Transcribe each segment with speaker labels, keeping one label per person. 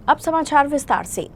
Speaker 1: अब समाचार विस्तार से।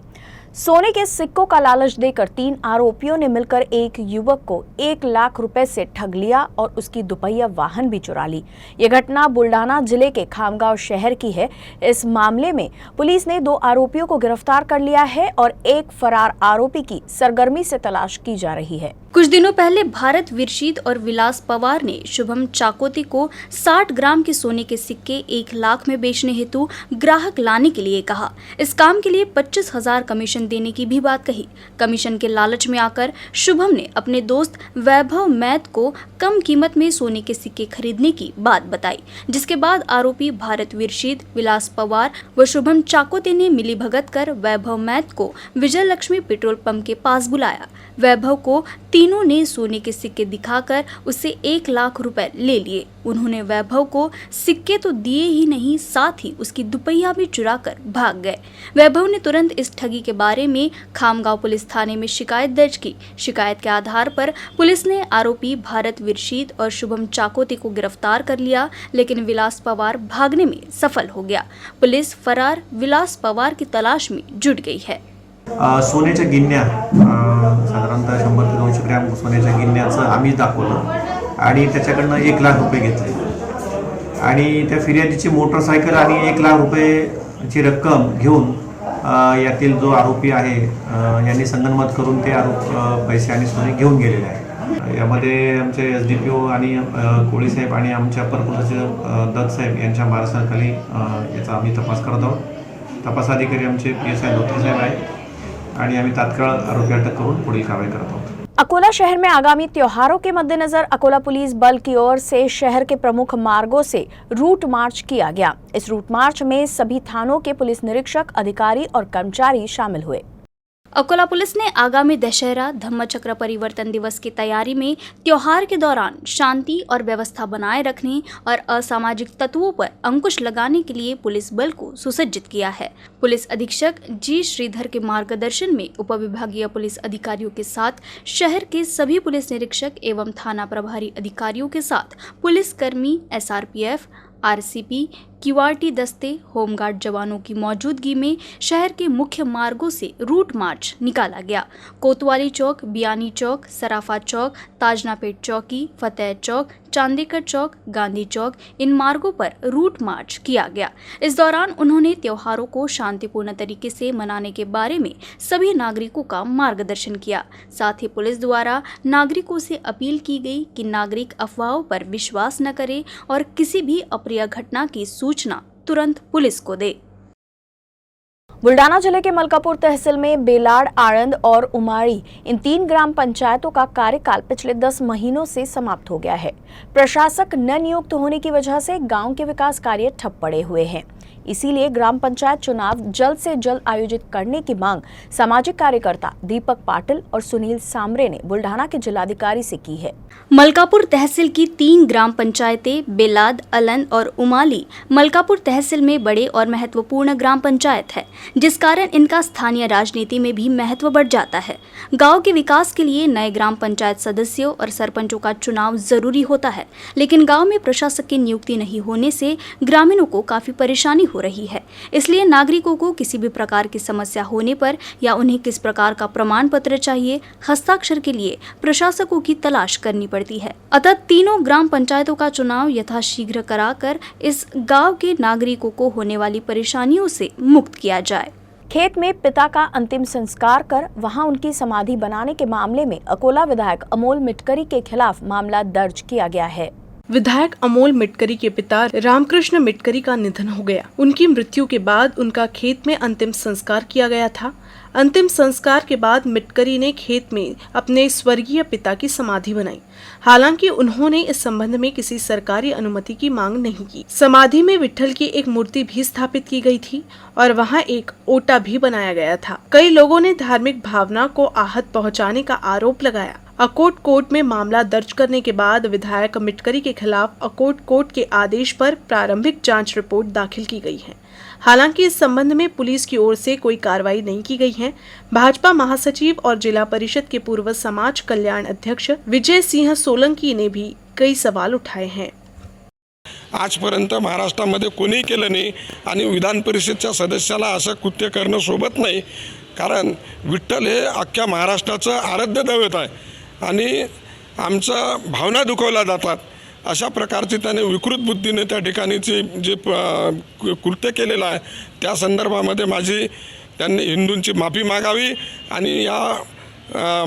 Speaker 1: सोने के सिक्कों का लालच देकर 3 आरोपियों ने मिलकर एक युवक को 1 लाख रुपए से ठग लिया और उसकी दुपहिया वाहन भी चुरा ली। ये घटना बुल्डाना जिले के खामगांव शहर की है। इस मामले में पुलिस ने 2 आरोपियों को गिरफ्तार कर लिया है और एक फरार आरोपी की सरगर्मी से तलाश की जा रही है।
Speaker 2: कुछ दिनों पहले भारत विरशीद और विलास पवार ने शुभम चाकोती को 60 ग्राम के सोने के सिक्के 1 लाख में बेचने हेतु ग्राहक लाने के लिए कहा। इस काम के लिए 25,000 कमीशन देने की भी बात कही। कमीशन के लालच में आकर शुभम ने अपने दोस्त वैभव मैथ को कम कीमत में सोने के सिक्के खरीदने की बात बताई, जिसके बाद आरोपी भारत विरशीद, विलास पवार व शुभम चाकोती ने मिलीभगत कर वैभव मैथ को विजय लक्ष्मी पेट्रोल पंप के पास बुलाया। वैभव को तीनों ने सोने के सिक्के दिखाकर उससे 1 लाख रुपए ले लिए। उन्होंने वैभव को सिक्के तो दिए ही नहीं, साथ ही उसकी दुपहिया भी चुराकर भाग गए। वैभव ने तुरंत इस ठगी के बारे में खामगांव पुलिस थाने में शिकायत दर्ज की। शिकायत के आधार पर पुलिस ने आरोपी भारत विरशीद और शुभम चाकोती को गिरफ्तार कर लिया, लेकिन विलास पवार भागने में सफल हो गया। पुलिस फरार विलास पवार की तलाश में जुट गई है।
Speaker 3: सोन्याच्या गिन्या साधारणतः 100 ते 200 ग्रॅम सोन्याच्या गिन्याचं आम्ही दाखवलं आणि त्याच्याकडनं 1 लाख रुपये घेतले आणि त्या फिर्यादीची मोटरसायकल आणि 1 लाख रुपयेची रक्कम घेऊन यातील जो आरोपी आहे यांनी संगनमत करून ते पैसे आणि सोने घेऊन गेलेले आहे। यामध्ये आमचे एसडीपीओ आणि कोळी साहेब आणि आमच्या अपर पोलीस दत्त साहेब यांच्या मार्गदर्शनाखाली याचा आम्ही तपास करत आहोत। तपास अधिकारी आमचे पीएसआय धोत्रे साहेब आहे आणि आम्ही तात्काळ आरोपी अटक करून पुढील कारवाई करत आहोत।
Speaker 1: अकोला शहर में आगामी त्योहारों के मद्देनजर अकोला पुलिस बल की ओर से शहर के प्रमुख मार्गों से रूट मार्च किया गया। इस रूट मार्च में सभी थानों के पुलिस निरीक्षक, अधिकारी और कर्मचारी शामिल हुए।
Speaker 2: अकोला पुलिस ने आगामी दशहरा धम्मचक्र परिवर्तन दिवस की तैयारी में त्योहार के दौरान शांति और व्यवस्था बनाए रखने और असामाजिक तत्वों पर अंकुश लगाने के लिए पुलिस बल को सुसज्जित किया है। पुलिस अधीक्षक जी श्रीधर के मार्गदर्शन में उपविभागीय पुलिस अधिकारियों के साथ शहर के सभी पुलिस निरीक्षक एवं थाना प्रभारी अधिकारियों के साथ पुलिसकर्मी, एसआरपीएफ, आरसीपी, क्यूआरटी दस्ते, होमगार्ड जवानों की मौजूदगी में शहर के मुख्य मार्गों से रूट मार्च निकाला गया। कोतवाली चौक, बियानी चौक, सराफा चौक, ताजनापेट चौकी, फतेह चौक, चांदेकर चौक, गांधी चौक, इन मार्गों पर रूट मार्च किया गया। इस दौरान उन्होंने त्योहारों को शांतिपूर्ण तरीके से मनाने के बारे में सभी नागरिकों का मार्गदर्शन किया। साथ ही पुलिस द्वारा नागरिकों से अपील की गई कि नागरिक अफवाहों पर विश्वास न करें और किसी भी अप्रिय घटना की सूचना तुरंत पुलिस को दे।
Speaker 1: बुल्डाना जिले के मलकापुर तहसील में बेलाड़, आड़ंद और उमाड़ी इन 3 ग्राम पंचायतों का कार्यकाल पिछले 10 महीनों से समाप्त हो गया है। प्रशासक न नियुक्त होने की वजह से गांव के विकास कार्य ठप पड़े हुए हैं। इसीलिए ग्राम पंचायत चुनाव जल्द से जल्द आयोजित करने की मांग सामाजिक कार्यकर्ता दीपक पाटिल और सुनील सामरे ने बुल्डाना के जिलाधिकारी से की है।
Speaker 2: मलकापुर तहसील की 3 ग्राम पंचायतें बेलाद, अलंद और उमाली मलकापुर तहसील में बड़े और महत्वपूर्ण ग्राम पंचायत है, जिस कारण इनका स्थानीय राजनीति में भी महत्व बढ़ जाता है। गांव के विकास के लिए नए ग्राम पंचायत सदस्यों और सरपंचों का चुनाव जरूरी होता है, लेकिन गांव में प्रशासक की नियुक्ति नहीं होने से ग्रामीणों को काफी परेशानी हो रही है। इसलिए नागरिकों को किसी भी प्रकार की समस्या होने पर या उन्हें किस प्रकार का प्रमाण पत्र चाहिए, हस्ताक्षर के लिए प्रशासकों की तलाश करनी पड़ती है। अतः तीनों ग्राम पंचायतों का चुनाव यथाशीघ्र कराकर इस गांव के नागरिकों को होने वाली परेशानियों से मुक्त किया जाए।
Speaker 1: खेत में पिता का अंतिम संस्कार कर वहां उनकी समाधि बनाने के मामले में अकोला विधायक अमोल मिटकरी के खिलाफ मामला दर्ज किया गया है।
Speaker 4: विधायक अमोल मिटकरी के पिता रामकृष्ण मिटकरी का निधन हो गया। उनकी मृत्यु के बाद उनका खेत में अंतिम संस्कार किया गया था। अंतिम संस्कार के बाद मिटकरी ने खेत में अपने स्वर्गीय पिता की समाधि बनाई। हालांकि उन्होंने इस संबंध में किसी सरकारी अनुमति की मांग नहीं की। समाधि में विट्ठल की एक मूर्ति भी स्थापित की गई थी और वहां एक ओटा भी बनाया गया था। कई लोगों ने धार्मिक भावना को आहत पहुंचाने का आरोप लगाया। अकोट कोर्ट में मामला दर्ज करने के बाद विधायक मिटकरी के खिलाफ अकोट कोर्ट के आदेश पर प्रारंभिक जांच रिपोर्ट दाखिल की गई है। हालांकि इस संबंध में पुलिस की ओर से कोई कार्रवाई नहीं की गई है। भाजपा महासचिव और जिला परिषद के पूर्व समाज कल्याण अध्यक्ष विजय सिंह सोलंकी ने भी कई सवाल उठाए हैं।
Speaker 5: आजपर्यंत महाराष्ट्रामध्ये कोणीही केलं नाही आणि विधान परिषदच्या सदस्याला असं कृत्य करणं सोबत नाही. कारण विठ्ठल हे अख्ख्या महाराष्ट्राचं आराध्य दैवत आहे आणि आमच्या भावना दुखवल्या जातात. अशा प्रकारची त्याने विकृत बुद्धीने त्या ठिकाणीचे जे कृत्य केलेलं आहे त्या संदर्भामध्ये त्यांनी हिंदूंची माफी मागावी आणि या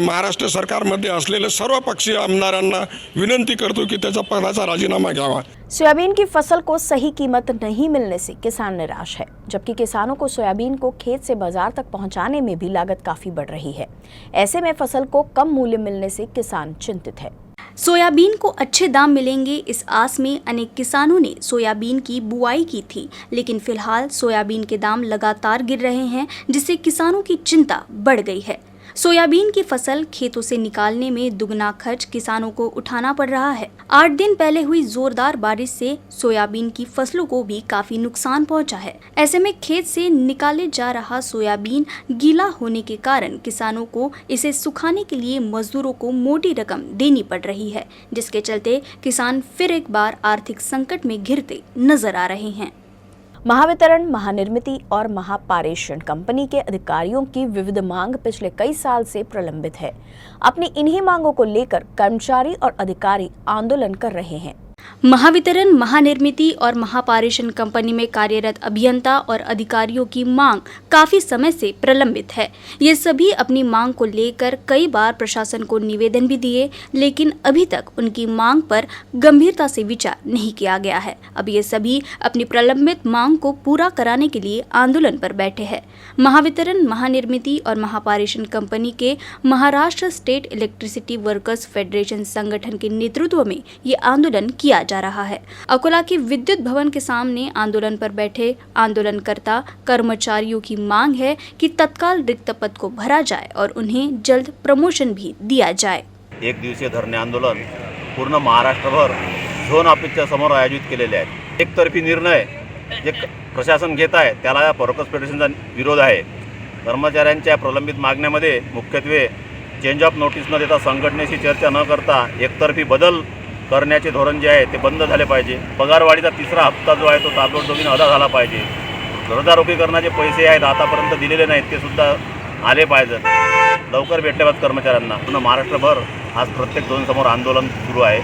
Speaker 5: महाराष्ट्र सरकारमध्ये असलेले सर्व पक्षीय आमदारांना विनंती करतो की त्याचा पदाचा राजीनामा घ्यावा.
Speaker 1: सोयाबीन की फसल को सही कीमत नहीं मिलने से किसान निराश है, जबकि किसानों को सोयाबीन को खेत से बाजार तक पहुंचाने में भी लागत काफी बढ़ रही है. ऐसे में फसल को कम मूल्य मिलने से किसान चिंतित है.
Speaker 2: सोयाबीन को अच्छे दाम मिलेंगे इस आस में अनेक किसानों ने सोयाबीन की बुआई की थी, लेकिन फिलहाल सोयाबीन के दाम लगातार गिर रहे हैं, जिससे किसानों की चिंता बढ़ गई है. सोयाबीन की फसल खेतों से निकालने में दुगना खर्च किसानों को उठाना पड़ रहा है. 8 दिन पहले हुई जोरदार बारिश से सोयाबीन की फसलों को भी काफी नुकसान पहुंचा है. ऐसे में खेत से निकाले जा रहा सोयाबीन गीला होने के कारण किसानों को इसे सुखाने के लिए मजदूरों को मोटी रकम देनी पड़ रही है, जिसके चलते किसान फिर एक बार आर्थिक संकट में घिरते नजर आ रहे हैं.
Speaker 1: महावितरण, महानिर्मिती और महापारेषण कंपनी के अधिकारियों की विविध मांग पिछले कई साल से प्रलंबित है. अपनी इन्हीं मांगों को लेकर कर्मचारी और अधिकारी आंदोलन कर रहे हैं.
Speaker 2: महावितरण, महानिर्मिती और महापारेषण कंपनी में कार्यरत अभियंता और अधिकारियों की मांग काफी समय से प्रलंबित है. ये सभी अपनी मांग को लेकर कई बार प्रशासन को निवेदन भी दिए, लेकिन अभी तक उनकी मांग पर गंभीरता से विचार नहीं किया गया है. अब ये सभी अपनी प्रलंबित मांग को पूरा कराने के लिए आंदोलन पर बैठे हैं. महावितरण, महानिर्मिती और महापारेषण कंपनी के Maharashtra state electricity workers federation संगठन के नेतृत्व में ये आंदोलन किया जा रहा है. अकोला के विद्युत भवन के सामने आंदोलन पर बैठे आंदोलनकर्ता कर्मचारियों की मांग है कि तत्काल रिक्त पद को भरा जाए और उन्हें जल्द प्रमोशन भी दिया जाए.
Speaker 6: एक दिवसीय धरणे आंदोलन पूर्ण महाराष्ट्रभर झोन ऑफिसच्या समोर आयोजित केलेले आहेत. एकतर्फी निर्णय जे प्रशासन घेत आहे त्याला या वर्कर्स फेडरेशनचा विरोध आहे. कर्मचाऱ्यांच्या प्रलंबित मागण्यामध्ये मुख्यत्वे चेंज ऑफ नोटीस न देता संघटनेशी चर्चा न करता एकतर्फी बदल करण्याचे धोरण जे आहे ते बंद झाले पाहिजे. पगारवाढीचा 3रा हप्ता जो आहे तो ताबडतोबीने अदा झाला पाहिजे. रोजगारोखीकरणाचे पैसे आहेत आतापर्यंत दिलेले नाहीत ते सुद्धा आले पाहिजेत, लवकर भेटले पाहिजेत कर्मचाऱ्यांना. पूर्ण महाराष्ट्रभर आज प्रत्येक झोनसमोर आंदोलन सुरू आहे.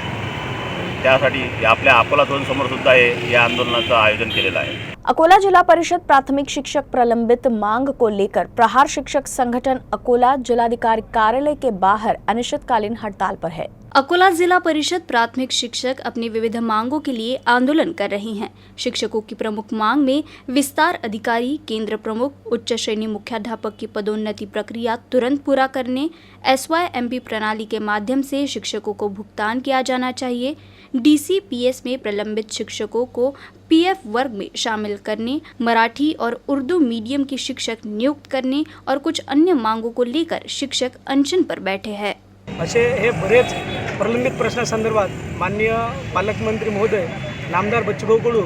Speaker 6: त्यासाठी आपल्या अकोला झोनसमोर सुद्धा या आंदोलनाचं आयोजन केलेलं आहे.
Speaker 1: अकोला जिला परिषद प्राथमिक शिक्षक प्रलंबित मांग को लेकर प्रहार शिक्षक संगठन अकोला जिलाधिकारी कार्यालय के बाहर अनिश्चितकालीन हड़ताल पर है.
Speaker 2: अकोला जिला परिषद प्राथमिक शिक्षक अपनी विविध मांगों के लिए आंदोलन कर रहे हैं. शिक्षकों की प्रमुख मांग में विस्तार अधिकारी, केंद्र प्रमुख, उच्च श्रेणी मुख्याध्यापक की पदोन्नति प्रक्रिया तुरंत पूरा करने, SYMP प्रणाली के माध्यम से शिक्षकों को भुगतान किया जाना चाहिए, DCPS में प्रलंबित शिक्षकों को PF वर्ग में शामिल करने, मराठी और उर्दू मीडियम की शिक्षक नियुक्त करने और कुछ अन्य मांगों को लेकर शिक्षक अनशन पर बैठे हैं.
Speaker 7: असे हे बरेच प्रलंबित प्रश्नासंदर्भात माननीय पालकमंत्री महोदय नामदार बच्चूभाऊ कडू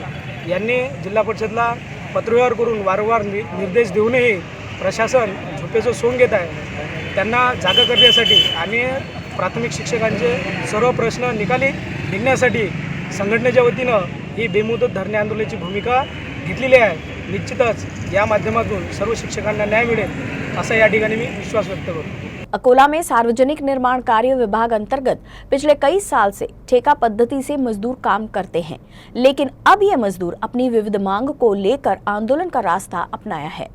Speaker 7: यांनी जिल्हा परिषदला पत्रव्यवहार करून वारंवार निर्देश देऊनही प्रशासन झोपेचं सोंग घेत आहे. त्यांना जागा करण्यासाठी आणि प्राथमिक शिक्षकांचे सर्व प्रश्न निकाली निघण्यासाठी संघटनेच्या वतीनं ही बेमुदत धरणे आंदोलनाची भूमिका घेतलेली आहे. निश्चितच या माध्यमातून सर्व शिक्षकांना न्याय मिळेल असा या ठिकाणी मी विश्वास व्यक्त करतो.
Speaker 1: अकोला में सार्वजनिक निर्माण कार्य विभाग अंतर्गत पिछले कई साल से ठेका पद्धति से मजदूर काम करते हैं, लेकिन अब ये मजदूर अपनी विविध मांग को लेकर आंदोलन का रास्ता अपनाया है.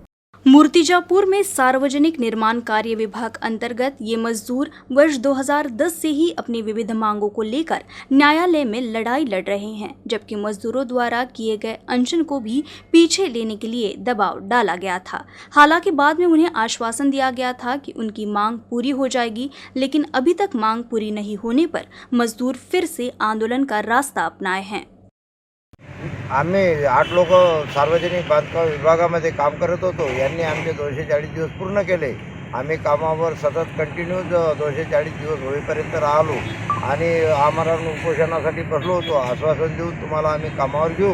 Speaker 2: मूर्तिजापुर में सार्वजनिक निर्माण कार्य विभाग अंतर्गत ये मजदूर वर्ष 2010 से ही अपनी विविध मांगों को लेकर न्यायालय में लड़ाई लड़ रहे हैं, जबकि मजदूरों द्वारा किए गए अनशन को भी पीछे लेने के लिए दबाव डाला गया था. हालांकि बाद में उन्हें आश्वासन दिया गया था कि उनकी मांग पूरी हो जाएगी, लेकिन अभी तक मांग पूरी नहीं होने पर मजदूर फिर से आंदोलन का रास्ता अपनाए हैं.
Speaker 8: आम्ही 8 लोक सार्वजनिक बांधकाम विभागामध्ये काम करत होतो. यांनी आमचे 240 दिवस पूर्ण केले. आम्ही कामावर सतत कंटिन्यू 240 दिवस होईपर्यंत राहिलो आणि आम्हाला उपोषणासाठी बसलो होतो. आश्वासन देऊन तुम्हाला आम्ही कामावर घेऊ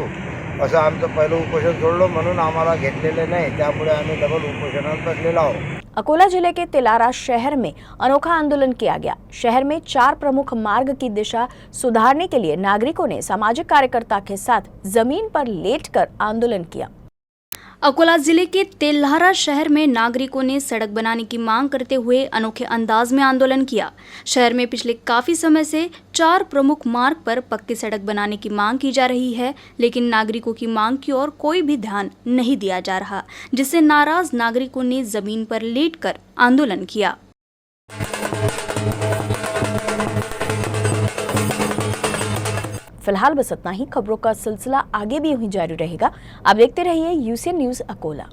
Speaker 8: असं आमचं पहिलं उपोषण सोडलं, म्हणून आम्हाला घेतलेलं नाही. त्यामुळे आम्ही डबल उपोषणात बसलेलो आहोत.
Speaker 1: अकोला जिले के तिलारा शहर में अनोखा आंदोलन किया गया। शहर में 4 प्रमुख मार्ग की दिशा सुधारने के लिए नागरिकों ने सामाजिक कार्यकर्ता के साथ जमीन पर लेटकर आंदोलन किया।
Speaker 2: अकोला जिले के तेल्हारा शहर में नागरिकों ने सड़क बनाने की मांग करते हुए अनोखे अंदाज में आंदोलन किया। शहर में पिछले काफी समय से 4 प्रमुख मार्ग पर पक्की सड़क बनाने की मांग की जा रही है, लेकिन नागरिकों की मांग की ओर कोई भी ध्यान नहीं दिया जा रहा, जिससे नाराज नागरिकों ने जमीन पर लेटकर आंदोलन किया।
Speaker 1: फिलहाल बस इतना ही। खबरों का सिलसिला आगे भी यूं ही जारी रहेगा। आप देखते रहिए यूसीएन न्यूज़ अकोला।